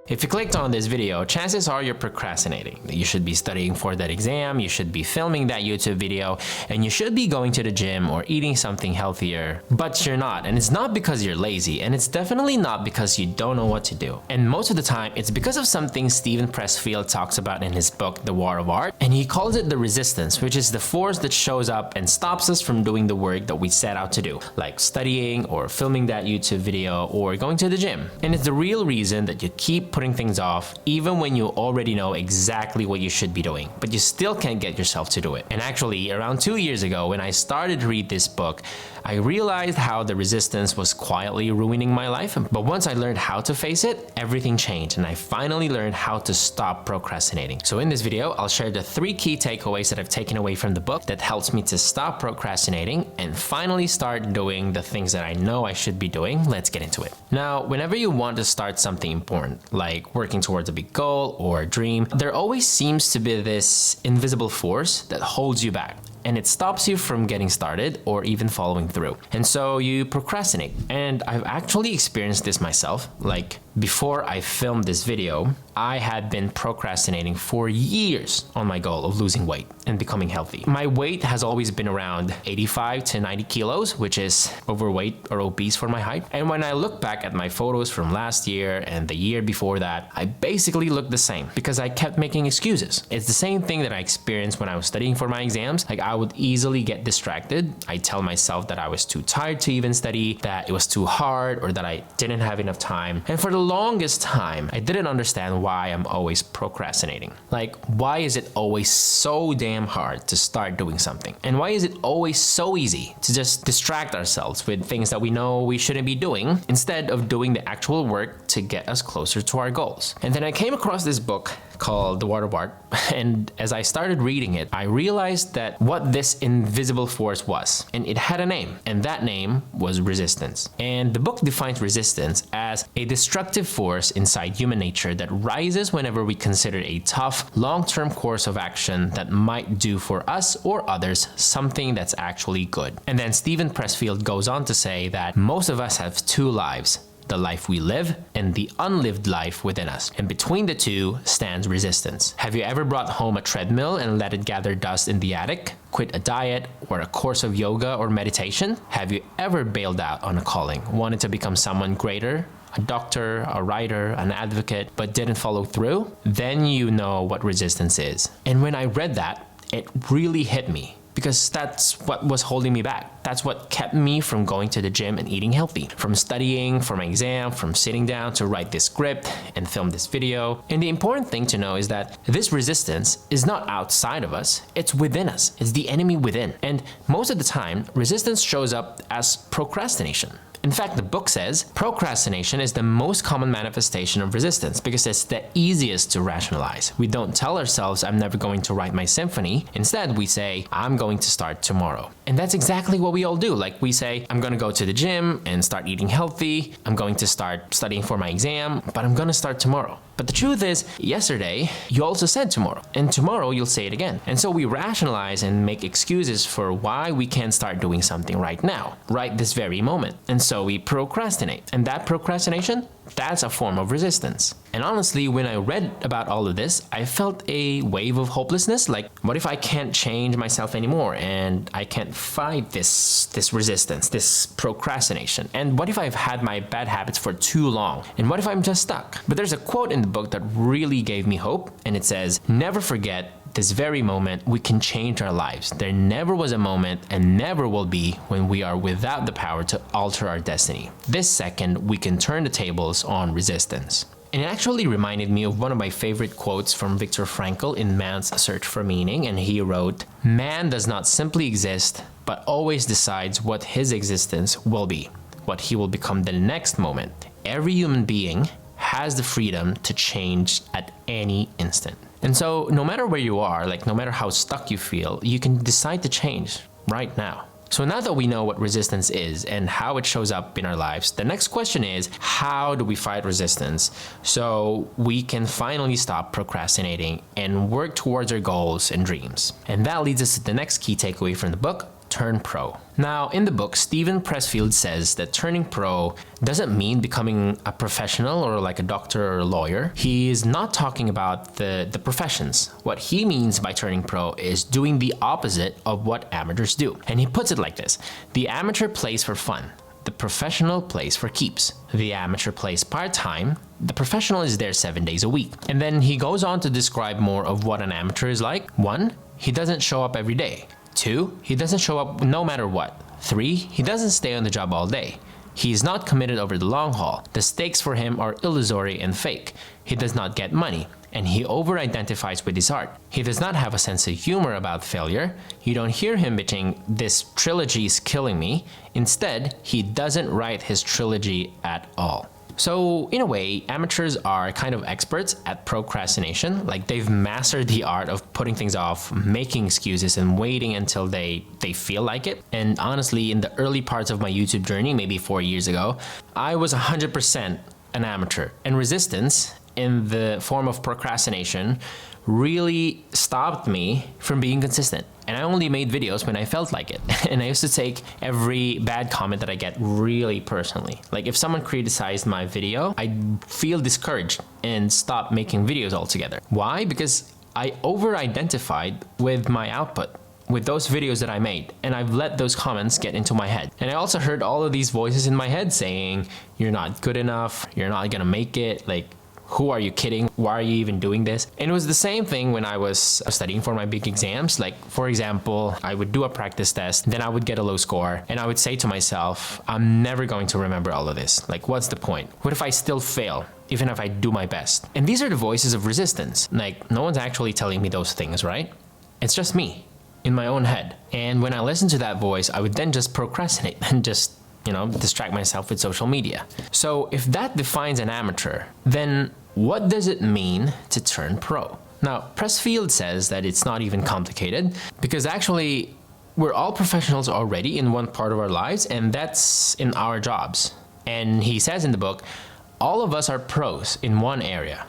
If you clicked on this video, chances are you're procrastinating. You should be studying for that exam, you should be filming that YouTube video, and you should be going to the gym or eating something healthier, but you're not. And it's not because you're lazy, and it's definitely not because you don't know what to do. And most of the time, it's because of something Steven Pressfield talks about in his book, The War of Art, and he calls it the resistance, which is the force that shows up and stops us from doing the work that we set out to do, like studying or filming that YouTube video or going to the gym. And it's the real reason that you keep putting things off even when you already know exactly what you should be doing, but you still can't get yourself to do it. And actually, around 2 years ago, when I started to read this book, I realized how the resistance was quietly ruining my life. But once I learned how to face it, everything changed, and I finally learned how to stop procrastinating. So in this video, I'll share the 3 key takeaways that I've taken away from the book that helps me to stop procrastinating and finally start doing the things that I know I should be doing. Let's get into it. Now, whenever you want to start something important, like working towards a big goal or a dream, there always seems to be this invisible force that holds you back, and it stops you from getting started or even following through. And so you procrastinate. And I've actually experienced this myself. Like, before I filmed this video, I had been procrastinating for years on my goal of losing weight and becoming healthy. My weight has always been around 85 to 90 kilos, which is overweight or obese for my height. And when I look back at my photos from last year and the year before that, I basically look the same because I kept making excuses. It's the same thing that I experienced when I was studying for my exams. Like, I would easily get distracted. I tell myself that I was too tired to even study, that it was too hard, or that I didn't have enough time. And for the longest time, I didn't understand why I'm always procrastinating. Like, why is it always so damn hard to start doing something? And why is it always so easy to just distract ourselves with things that we know we shouldn't be doing instead of doing the actual work to get us closer to our goals? And then I came across this book called The War of Art, and as I started reading it, I realized that what this invisible force was, and it had a name, and that name was resistance. And the book defines resistance as a destructive force inside human nature that rises whenever we consider a tough, long-term course of action that might do for us or others something that's actually good. And then Steven Pressfield goes on to say that most of us have 2 lives: the life we live and the unlived life within us. And between the two stands resistance. Have you ever brought home a treadmill and let it gather dust in the attic? Quit a diet or a course of yoga or meditation? Have you ever bailed out on a calling, wanted to become someone greater? A doctor, a writer, an advocate, but didn't follow through? Then you know what resistance is. And when I read that, it really hit me, because that's what was holding me back. That's what kept me from going to the gym and eating healthy, from studying for my exam, from sitting down to write this script and film this video. And the important thing to know is that this resistance is not outside of us, it's within us. It's the enemy within. And most of the time, resistance shows up as procrastination. In fact, the book says procrastination is the most common manifestation of resistance because it's the easiest to rationalize. We don't tell ourselves, I'm never going to write my symphony. Instead, we say, I'm going to start tomorrow. And that's exactly what we all do. Like, we say, I'm going to go to the gym and start eating healthy. I'm going to start studying for my exam, but I'm going to start tomorrow. But the truth is, yesterday, you also said tomorrow, and tomorrow you'll say it again. And so we rationalize and make excuses for why we can't start doing something right now, right this very moment. And so we procrastinate. And that procrastination, that's a form of resistance. And honestly, when I read about all of this, I felt a wave of hopelessness. Like, what if I can't change myself anymore and I can't fight this resistance, this procrastination? And what if I've had my bad habits for too long? And what if I'm just stuck? But there's a quote in the book that really gave me hope, and it says, never forget this very moment we can change our lives. There never was a moment and never will be when we are without the power to alter our destiny. This second, we can turn the tables on resistance. And it actually reminded me of one of my favorite quotes from Viktor Frankl in Man's Search for Meaning, and he wrote, "Man does not simply exist, but always decides what his existence will be, what he will become the next moment. Every human being has the freedom to change at any instant." And so no matter where you are, like no matter how stuck you feel, you can decide to change right now. So now that we know what resistance is and how it shows up in our lives, the next question is, how do we fight resistance so we can finally stop procrastinating and work towards our goals and dreams? And that leads us to the next key takeaway from the book: turn pro. Now, in the book, Pressfield says that turning pro doesn't mean becoming a professional or like a doctor or a lawyer. He is not talking about the professions. What he means by turning pro is doing the opposite of what amateurs do. And he puts it like this: the amateur plays for fun. The professional plays for keeps. The amateur plays part-time. The professional is there 7 days a week. And then he goes on to describe more of what an amateur is like. 1, he doesn't show up every day. 2, he doesn't show up no matter what. 3, he doesn't stay on the job all day. He is not committed over the long haul. The stakes for him are illusory and fake. He does not get money, and he over-identifies with his art. He does not have a sense of humor about failure. You don't hear him bitching, "This trilogy is killing me." Instead, he doesn't write his trilogy at all. So in a way, amateurs are kind of experts at procrastination. Like, they've mastered the art of putting things off, making excuses, and waiting until they feel like it. And honestly, in the early parts of my YouTube journey, maybe 4 years ago, I was 100% an amateur. And resistance in the form of procrastination really stopped me from being consistent. And I only made videos when I felt like it. And I used to take every bad comment that I get really personally. Like, if someone criticized my video, I'd feel discouraged and stop making videos altogether. Why? Because I over-identified with my output, with those videos that I made, and I've let those comments get into my head. And I also heard all of these voices in my head saying, "You're not good enough, you're not gonna make it, like, who are you kidding? Why are you even doing this?" And it was the same thing when I was studying for my big exams. Like, for example, I would do a practice test, then I would get a low score, and I would say to myself, I'm never going to remember all of this. Like, what's the point? What if I still fail, even if I do my best? And these are the voices of resistance. Like, no one's actually telling me those things, right? It's just me, in my own head. And when I listened to that voice, I would then just procrastinate and just, distract myself with social media. So if that defines an amateur, then what does it mean to turn pro? Now, Pressfield says that it's not even complicated, because actually we're all professionals already in one part of our lives, and that's in our jobs. And he says in the book, all of us are pros in one area,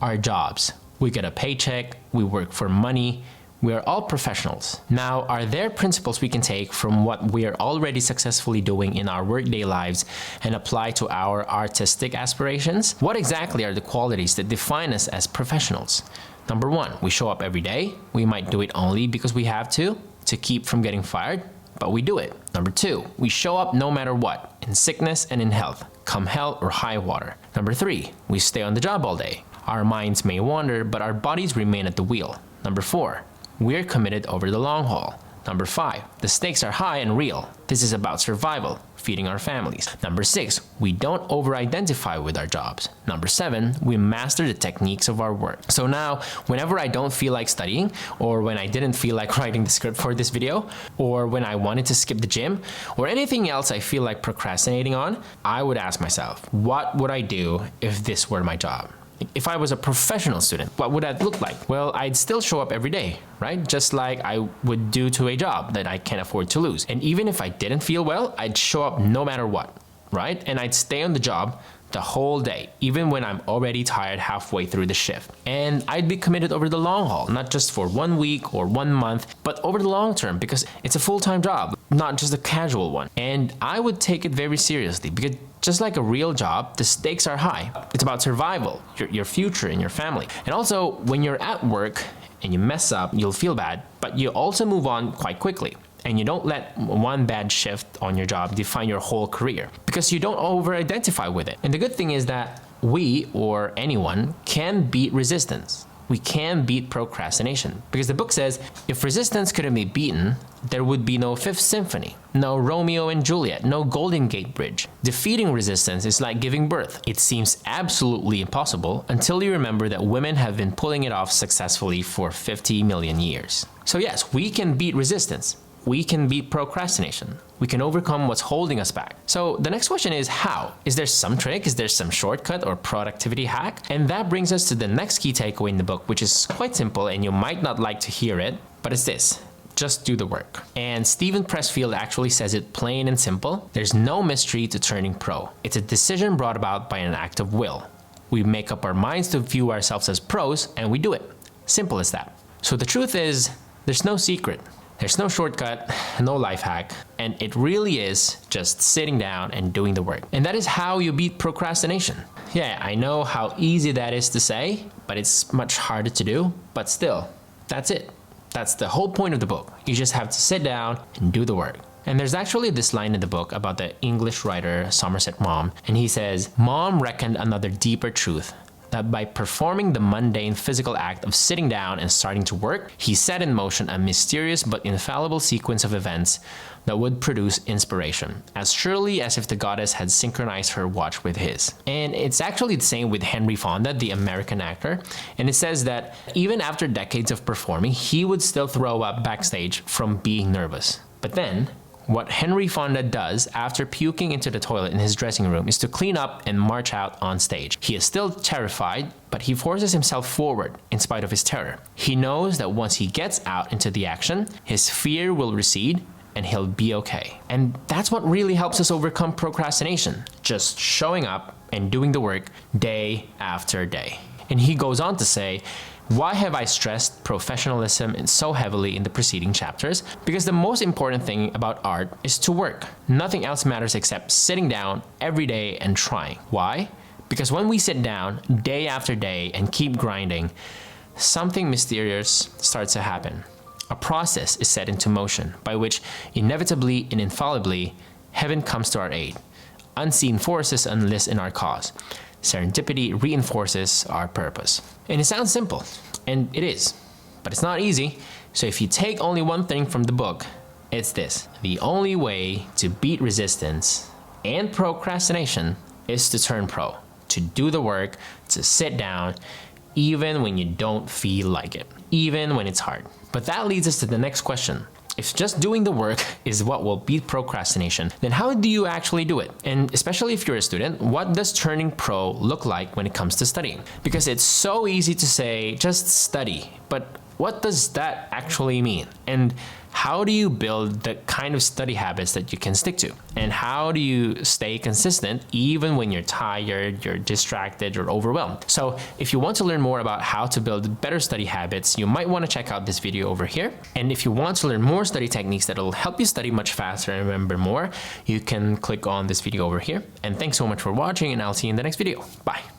our jobs. We get a paycheck, we work for money, we are all professionals. Now, are there principles we can take from what we are already successfully doing in our workday lives and apply to our artistic aspirations? What exactly are the qualities that define us as professionals? Number 1, we show up every day. We might do it only because we have to keep from getting fired, but we do it. Number 2, we show up no matter what, in sickness and in health, come hell or high water. Number 3, we stay on the job all day. Our minds may wander, but our bodies remain at the wheel. Number 4, we're committed over the long haul. Number 5, the stakes are high and real. This is about survival, feeding our families. Number 6, we don't over-identify with our jobs. Number 7, we master the techniques of our work. So now, whenever I don't feel like studying, or when I didn't feel like writing the script for this video, or when I wanted to skip the gym, or anything else I feel like procrastinating on, I would ask myself, what would I do if this were my job? If I was a professional student, what would that look like? Well, I'd still show up every day, right? Just like I would do to a job that I can't afford to lose. And even if I didn't feel well, I'd show up no matter what, right? And I'd stay on the job the whole day, even when I'm already tired halfway through the shift. And I'd be committed over the long haul, not just for 1 week or 1 month, but over the long term, because it's a full-time job, not just a casual one. And I would take it very seriously, because just like a real job, the stakes are high. It's about survival, your future, and your family. And also, when you're at work and you mess up, you'll feel bad, but you also move on quite quickly. And you don't let one bad shift on your job define your whole career, because you don't over-identify with it. And the good thing is that we, or anyone, can beat resistance. We can beat procrastination, because the book says if resistance couldn't be beaten, there would be no Fifth Symphony, no Romeo and Juliet, no Golden Gate Bridge. Defeating resistance is like giving birth. It seems absolutely impossible until you remember that women have been pulling it off successfully for 50 million years. So yes, we can beat resistance. We can beat procrastination. We can overcome what's holding us back. So the next question is how? Is there some trick? Is there some shortcut or productivity hack? And that brings us to the next key takeaway in the book, which is quite simple, and you might not like to hear it, but it's this: just do the work. And Pressfield actually says it plain and simple. There's no mystery to turning pro. It's a decision brought about by an act of will. We make up our minds to view ourselves as pros, and we do it. Simple as that. So the truth is, there's no secret. There's no shortcut, no life hack, and it really is just sitting down and doing the work. And that is how you beat procrastination. Yeah, I know how easy that is to say, but it's much harder to do. But still, that's it. That's the whole point of the book. You just have to sit down and do the work. And there's actually this line in the book about the English writer Somerset Maugham, and he says, Maugham reckoned another deeper truth, that by performing the mundane physical act of sitting down and starting to work, he set in motion a mysterious but infallible sequence of events that would produce inspiration, as surely as if the goddess had synchronized her watch with his. And it's actually the same with Henry Fonda, the American actor, and it says that even after decades of performing, he would still throw up backstage from being nervous. But then, what Henry Fonda does after puking into the toilet in his dressing room is to clean up and march out on stage. He is still terrified, but he forces himself forward in spite of his terror. He knows that once he gets out into the action, his fear will recede and he'll be okay. And that's what really helps us overcome procrastination. Just showing up and doing the work day after day. And he goes on to say, why have I stressed professionalism so heavily in the preceding chapters? Because the most important thing about art is to work. Nothing else matters except sitting down every day and trying. Why? Because when we sit down day after day and keep grinding, something mysterious starts to happen. A process is set into motion by which inevitably and infallibly heaven comes to our aid. Unseen forces enlist in our cause. Serendipity reinforces our purpose. And it sounds simple, and it is, but it's not easy. So if you take only one thing from the book, it's this. The only way to beat resistance and procrastination is to turn pro, to do the work, to sit down, even when you don't feel like it, even when it's hard. But that leads us to the next question. If just doing the work is what will beat procrastination, then how do you actually do it? And especially if you're a student, what does turning pro look like when it comes to studying? Because it's so easy to say, just study, but what does that actually mean? And how do you build the kind of study habits that you can stick to? And how do you stay consistent even when you're tired, you're distracted, or overwhelmed? So if you want to learn more about how to build better study habits, you might want to check out this video over here. And if you want to learn more study techniques that will help you study much faster and remember more, you can click on this video over here. And thanks so much for watching, and I'll see you in the next video. Bye.